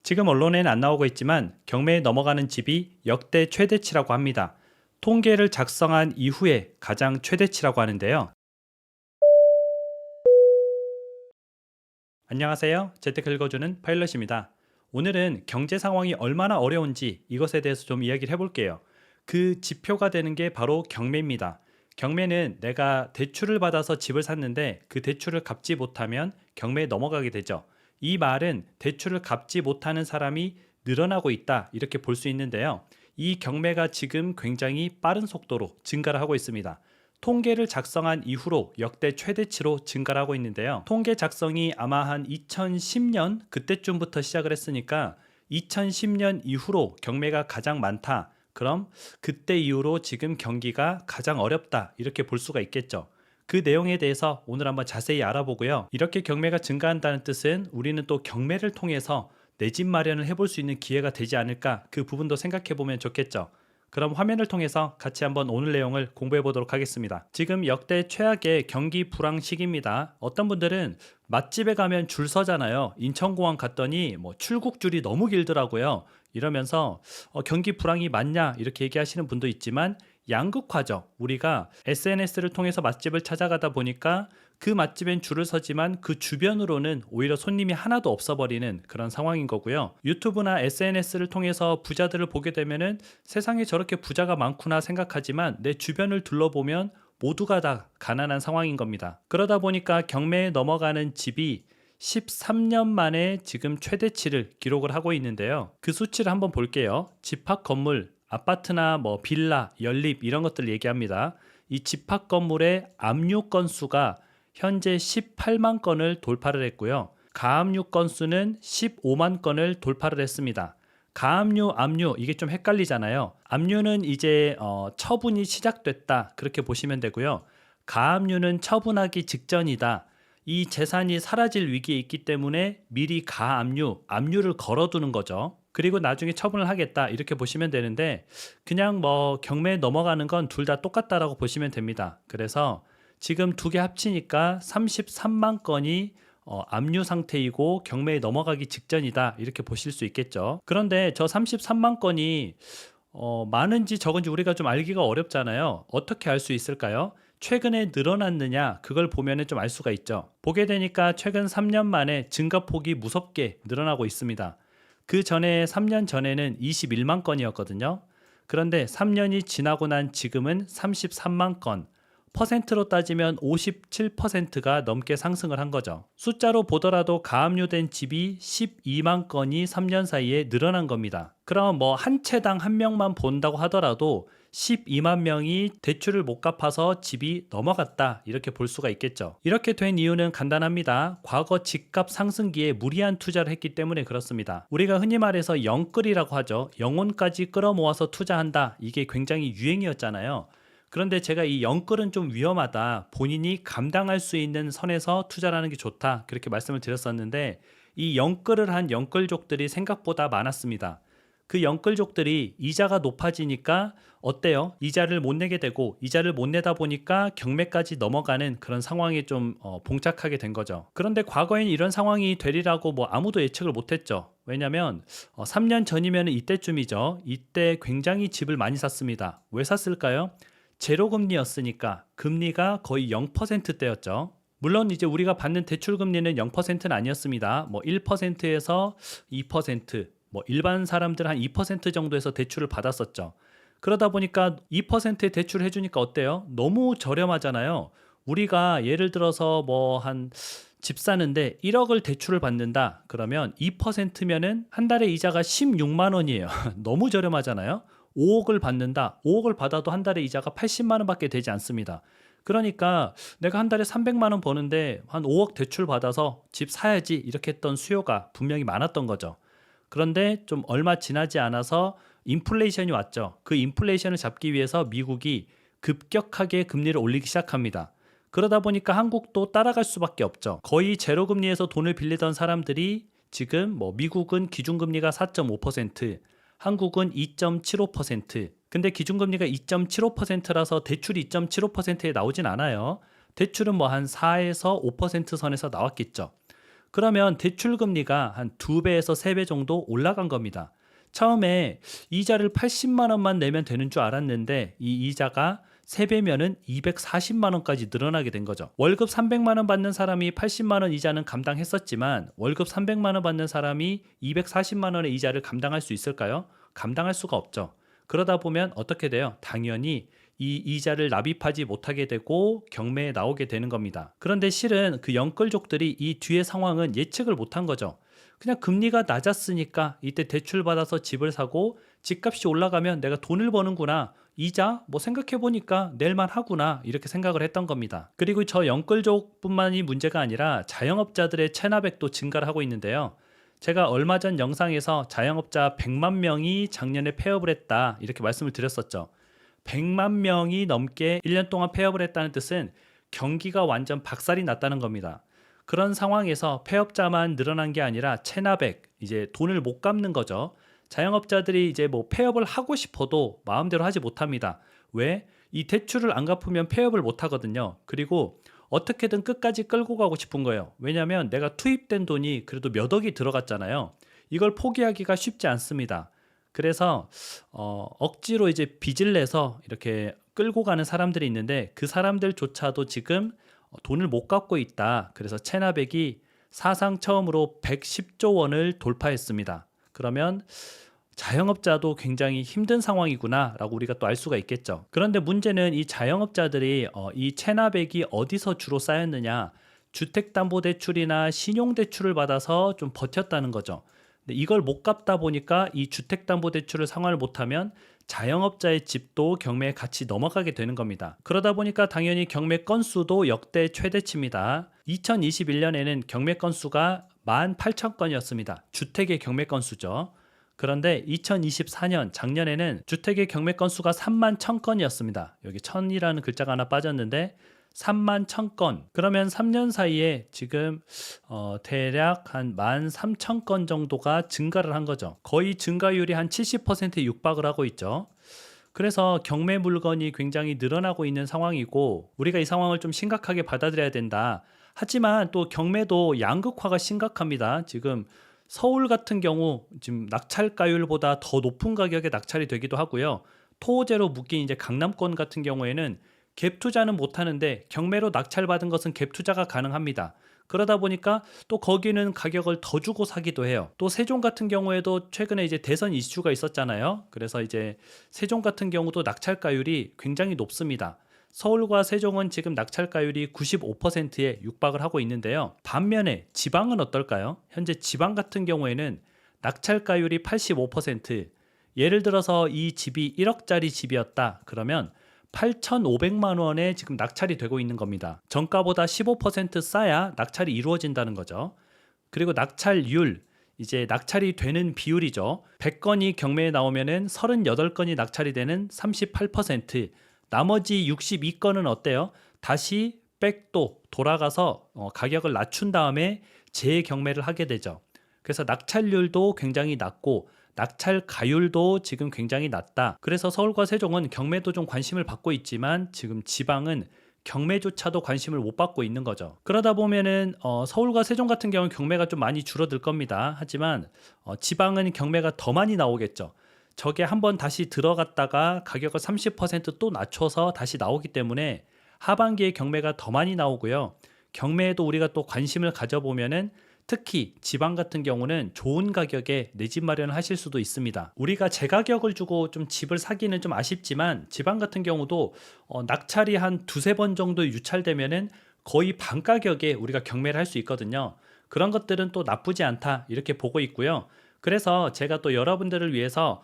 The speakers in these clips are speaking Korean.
지금 언론에는 안 나오고 있지만 경매에 넘어가는 집이 역대 최대치라고 합니다. 통계를 작성한 이후에 가장 최대치라고 하는데요. 안녕하세요. 재테크 읽어주는 파일럿입니다. 오늘은 경제 상황이 얼마나 어려운지 이것에 대해서 좀 이야기를 해볼게요. 그 지표가 되는 게 바로 경매입니다. 경매는 내가 대출을 받아서 집을 샀는데 그 대출을 갚지 못하면 경매에 넘어가게 되죠. 이 말은 대출을 갚지 못하는 사람이 늘어나고 있다 이렇게 볼 수 있는데요. 이 경매가 지금 굉장히 빠른 속도로 증가를 하고 있습니다. 통계를 작성한 이후로 역대 최대치로 증가를 하고 있는데요. 통계 작성이 아마 한 2010년 그때쯤부터 시작을 했으니까 2010년 이후로 경매가 가장 많다. 그럼 그때 이후로 지금 경기가 가장 어렵다. 이렇게 볼 수가 있겠죠. 그 내용에 대해서 오늘 한번 자세히 알아보고요. 이렇게 경매가 증가한다는 뜻은 우리는 또 경매를 통해서 내 집 마련을 해볼 수 있는 기회가 되지 않을까, 그 부분도 생각해 보면 좋겠죠. 그럼 화면을 통해서 같이 한번 오늘 내용을 공부해 보도록 하겠습니다. 지금 역대 최악의 경기 불황 시기입니다. 어떤 분들은 맛집에 가면 줄 서잖아요. 인천공항 갔더니 출국줄이 너무 길더라고요. 이러면서 경기 불황이 맞냐 이렇게 얘기하시는 분도 있지만 양극화죠. 우리가 SNS를 통해서 맛집을 찾아가다 보니까 그 맛집엔 줄을 서지만 그 주변으로는 오히려 손님이 하나도 없어버리는 그런 상황인 거고요. 유튜브나 SNS를 통해서 부자들을 보게 되면은 세상에 저렇게 부자가 많구나 생각하지만 내 주변을 둘러보면 모두가 다 가난한 상황인 겁니다. 그러다 보니까 경매에 넘어가는 집이 13년 만에 지금 최대치를 기록을 하고 있는데요. 그 수치를 한번 볼게요. 집합 건물, 아파트나 빌라, 연립 이런 것들 얘기합니다. 이 집합 건물의 압류 건수가 현재 18만 건을 돌파를 했고요. 가압류 건수는 15만 건을 돌파를 했습니다. 가압류, 압류 이게 좀 헷갈리잖아요. 압류는 이제 처분이 시작됐다 그렇게 보시면 되고요. 가압류는 처분하기 직전이다. 이 재산이 사라질 위기에 있기 때문에 미리 가압류, 압류를 걸어두는 거죠. 그리고 나중에 처분을 하겠다 이렇게 보시면 되는데 그냥 경매에 넘어가는 건 둘 다 똑같다라고 보시면 됩니다. 그래서 지금 두 개 합치니까 33만 건이 압류 상태이고 경매에 넘어가기 직전이다 이렇게 보실 수 있겠죠. 그런데 저 33만 건이 많은지 적은지 우리가 좀 알기가 어렵잖아요. 어떻게 알 수 있을까요? 최근에 늘어났느냐 그걸 보면 좀 알 수가 있죠. 보게 되니까 최근 3년 만에 증가폭이 무섭게 늘어나고 있습니다. 그 전에 3년 전에는 21만 건이었거든요. 그런데 3년이 지나고 난 지금은 33만 건, 퍼센트로 따지면 57%가 넘게 상승을 한 거죠. 숫자로 보더라도 가압류된 집이 12만 건이 3년 사이에 늘어난 겁니다. 그럼 한 채당 한 명만 본다고 하더라도 12만 명이 대출을 못 갚아서 집이 넘어갔다 이렇게 볼 수가 있겠죠. 이렇게 된 이유는 간단합니다. 과거 집값 상승기에 무리한 투자를 했기 때문에 그렇습니다. 우리가 흔히 말해서 영끌이라고 하죠. 영혼까지 끌어모아서 투자한다. 이게 굉장히 유행이었잖아요. 그런데 제가 이 영끌은 좀 위험하다. 본인이 감당할 수 있는 선에서 투자를 하는 게 좋다. 그렇게 말씀을 드렸었는데 이 영끌을 한 영끌족들이 생각보다 많았습니다. 그 영끌족들이 이자가 높아지니까 어때요? 이자를 못 내게 되고 이자를 못 내다 보니까 경매까지 넘어가는 그런 상황에 좀 봉착하게 된 거죠. 그런데 과거엔 이런 상황이 되리라고 아무도 예측을 못했죠. 왜냐하면 3년 전이면 이때쯤이죠. 이때 굉장히 집을 많이 샀습니다. 왜 샀을까요? 제로금리였으니까 금리가 거의 0%대였죠. 물론 이제 우리가 받는 대출 금리는 0%는 아니었습니다. 1%에서 2%, 일반 사람들 한 2% 정도에서 대출을 받았었죠. 그러다 보니까 2%의 대출을 해주니까 어때요? 너무 저렴하잖아요. 우리가 예를 들어서 한 집 사는데 1억을 대출을 받는다. 그러면 2%면은 한 달에 이자가 16만 원이에요. 너무 저렴하잖아요. 5억을 받는다. 5억을 받아도 한 달에 이자가 80만 원밖에 되지 않습니다. 그러니까 내가 한 달에 300만 원 버는데 한 5억 대출 받아서 집 사야지 이렇게 했던 수요가 분명히 많았던 거죠. 그런데 좀 얼마 지나지 않아서 인플레이션이 왔죠. 그 인플레이션을 잡기 위해서 미국이 급격하게 금리를 올리기 시작합니다. 그러다 보니까 한국도 따라갈 수밖에 없죠. 거의 제로금리에서 돈을 빌리던 사람들이 지금 미국은 기준금리가 4.5%, 한국은 2.75%. 근데 기준금리가 2.75%라서 대출이 2.75%에 나오진 않아요. 대출은 한 4에서 5% 선에서 나왔겠죠. 그러면 대출 금리가 한 2배에서 3배 정도 올라간 겁니다. 처음에 이자를 80만 원만 내면 되는 줄 알았는데 이 이자가 3배면은 240만 원까지 늘어나게 된 거죠. 월급 300만 원 받는 사람이 80만 원 이자는 감당했었지만 월급 300만 원 받는 사람이 240만 원의 이자를 감당할 수 있을까요? 감당할 수가 없죠. 그러다 보면 어떻게 돼요? 당연히 이 이자를 납입하지 못하게 되고 경매에 나오게 되는 겁니다. 그런데 실은 그 영끌족들이 이 뒤의 상황은 예측을 못한 거죠. 그냥 금리가 낮았으니까 이때 대출 받아서 집을 사고 집값이 올라가면 내가 돈을 버는구나. 이자 뭐 생각해 보니까 낼만 하구나. 이렇게 생각을 했던 겁니다. 그리고 저 영끌족뿐만이 문제가 아니라 자영업자들의 체납액도 증가를 하고 있는데요. 제가 얼마 전 영상에서 자영업자 100만 명이 작년에 폐업을 했다. 이렇게 말씀을 드렸었죠. 100만 명이 넘게 1년 동안 폐업을 했다는 뜻은 경기가 완전 박살이 났다는 겁니다. 그런 상황에서 폐업자만 늘어난 게 아니라 체납액, 이제 돈을 못 갚는 거죠. 자영업자들이 이제 뭐 폐업을 하고 싶어도 마음대로 하지 못합니다. 왜? 이 대출을 안 갚으면 폐업을 못 하거든요. 그리고 어떻게든 끝까지 끌고 가고 싶은 거예요. 왜냐하면 내가 투입된 돈이 그래도 몇 억이 들어갔잖아요. 이걸 포기하기가 쉽지 않습니다. 그래서 억지로 이제 빚을 내서 이렇게 끌고 가는 사람들이 있는데 그 사람들조차도 지금 돈을 못 갚고 있다. 그래서 체납액이 사상 처음으로 110조 원을 돌파했습니다. 그러면 자영업자도 굉장히 힘든 상황이구나라고 우리가 또 알 수가 있겠죠. 그런데 문제는 이 자영업자들이 이 체납액이 어디서 주로 쌓였느냐? 주택담보대출이나 신용대출을 받아서 좀 버텼다는 거죠. 근데 이걸 못 갚다 보니까 이 주택담보대출을 상환을 못하면 자영업자의 집도 경매에 같이 넘어가게 되는 겁니다. 그러다 보니까 당연히 경매 건수도 역대 최대치입니다. 2021년에는 경매 건수가 18,000건이었습니다. 주택의 경매 건수죠. 그런데 2024년 작년에는 주택의 경매 건수가 31,000건이었습니다. 여기 1000이라는 글자가 하나 빠졌는데 31,000건. 그러면 3년 사이에 지금 대략 한 13,000건 정도가 증가를 한 거죠. 거의 증가율이 한 70%에 육박을 하고 있죠. 그래서 경매 물건이 굉장히 늘어나고 있는 상황이고 우리가 이 상황을 좀 심각하게 받아들여야 된다. 하지만 또 경매도 양극화가 심각합니다. 지금 서울 같은 경우 지금 낙찰가율보다 더 높은 가격에 낙찰이 되기도 하고요. 토호제로 묶인 이제 강남권 같은 경우에는 갭 투자는 못 하는데 경매로 낙찰받은 것은 갭 투자가 가능합니다. 그러다 보니까 또 거기는 가격을 더 주고 사기도 해요. 또 세종 같은 경우에도 최근에 이제 대선 이슈가 있었잖아요. 그래서 이제 세종 같은 경우도 낙찰가율이 굉장히 높습니다. 서울과 세종은 지금 낙찰가율이 95%에 육박을 하고 있는데요. 반면에 지방은 어떨까요? 현재 지방 같은 경우에는 낙찰가율이 85%, 예를 들어서 이 집이 1억짜리 집이었다. 그러면 8,500만 원에 지금 낙찰이 되고 있는 겁니다. 정가보다 15% 싸야 낙찰이 이루어진다는 거죠. 그리고 낙찰률, 이제 낙찰이 되는 비율이죠. 100건이 경매에 나오면은 38건이 낙찰이 되는 38%, 나머지 62건은 어때요? 다시 백도 돌아가서 가격을 낮춘 다음에 재경매를 하게 되죠. 그래서 낙찰률도 굉장히 낮고 낙찰 가율도 지금 굉장히 낮다. 그래서 서울과 세종은 경매도 좀 관심을 받고 있지만 지금 지방은 경매조차도 관심을 못 받고 있는 거죠. 그러다 보면은 서울과 세종 같은 경우는 경매가 좀 많이 줄어들 겁니다. 하지만 지방은 경매가 더 많이 나오겠죠. 저게 한번 다시 들어갔다가 가격을 30% 낮춰서 다시 나오기 때문에 하반기에 경매가 더 많이 나오고요. 경매에도 우리가 또 관심을 가져보면은 특히 지방 같은 경우는 좋은 가격에 내 집 마련을 하실 수도 있습니다. 우리가 제 가격을 주고 좀 집을 사기는 좀 아쉽지만 지방 같은 경우도 낙찰이 한 두세 번 정도 유찰되면은 거의 반 가격에 우리가 경매를 할 수 있거든요. 그런 것들은 또 나쁘지 않다 이렇게 보고 있고요. 그래서 제가 또 여러분들을 위해서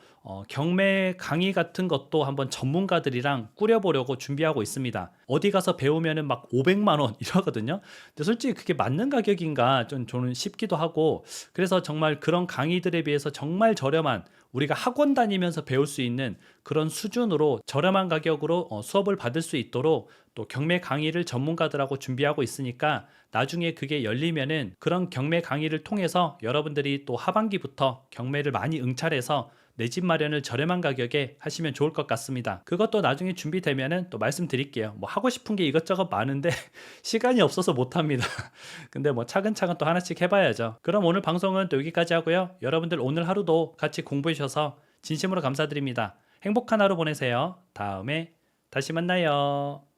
경매 강의 같은 것도 한번 전문가들이랑 꾸려보려고 준비하고 있습니다. 어디 가서 배우면은 막 500만 원 이러거든요. 근데 솔직히 그게 맞는 가격인가 좀 저는 싶기도 하고, 그래서 정말 그런 강의들에 비해서 정말 저렴한, 우리가 학원 다니면서 배울 수 있는 그런 수준으로 저렴한 가격으로 수업을 받을 수 있도록 또 경매 강의를 전문가들하고 준비하고 있으니까 나중에 그게 열리면은 그런 경매 강의를 통해서 여러분들이 또 하반기부터 경매를 많이 응찰해서 내 집 마련을 저렴한 가격에 하시면 좋을 것 같습니다. 그것도 나중에 준비되면은 또 말씀드릴게요. 뭐 하고 싶은 게 이것저것 많은데 시간이 없어서 못합니다. 근데 뭐 차근차근 또 하나씩 해봐야죠. 그럼 오늘 방송은 또 여기까지 하고요. 여러분들 오늘 하루도 같이 공부해 주셔서 진심으로 감사드립니다. 행복한 하루 보내세요. 다음에 다시 만나요.